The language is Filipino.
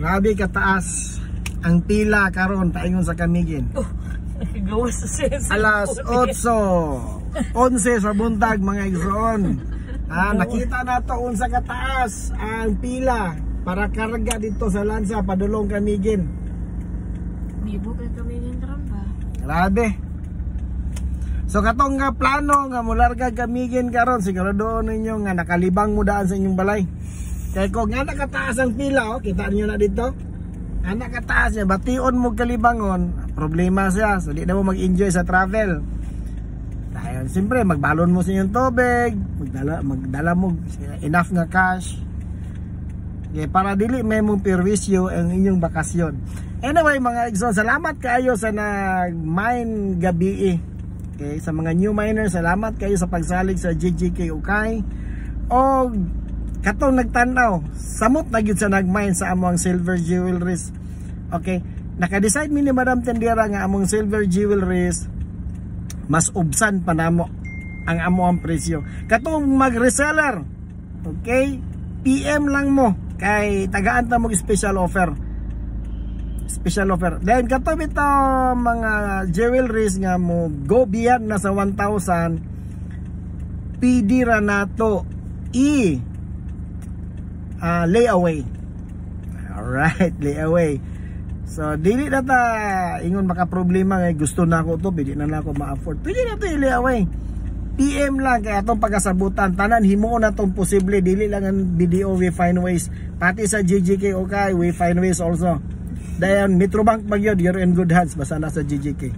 Grabe kataas ang pila karon paingon sa Camiguin. Gawas sa sense. Alas 8:11 sa buntag mga igsoon. Nakita na to unsa kataas ang pila para karga dito sa lansa padulong Camiguin. Bibo kay Camiguin tramba. Grabe. So katong nga plano nga mularga Camiguin karon sigurado ninyo nga nakalibang mo daan sa inyong balay. Kaya kung nga nakataas ang pila, kita niyo na dito. Nga nakataas niya, bation mo kalibangon, problema siya. So di na mo mag-enjoy sa travel. Dahil siyempre magbalon mo sa inyong tubig, magdala mo enough nga cash. Okay, para dili may mong perwisyo ang inyong bakasyon. Anyway mga igsoon, salamat kayo sa nag-mine gabi. Okay, sa mga new miners, salamat kayo sa pagsalig sa GGK Ukay. O katong nagtanaw, samot na gyud sa nag-mine sa among silver jewelries. Okay, naka-decide mi ni Madam Tendera nga among silver jewelries mas ubsan pa namo ang among presyo. Katong mag-reseller, okay, PM lang mo kay tagaan ta mo special offer. Special offer. Then katong ito mga jewelries nga mo go beyond na sa 1,000, PD ra nato layaway. Alright, layaway. So dili na ta ingon maka problema nga gusto na ako to, pwede na ako ma-afford. Pwede na to layaway. PM lang kay atong pagasabutan tanan himuon na tong posible, dili lang ang BDO we find ways. Pati sa GGK okay, we find ways also. Dayon Metrobank magyod, you're in good hands basta na sa GGK.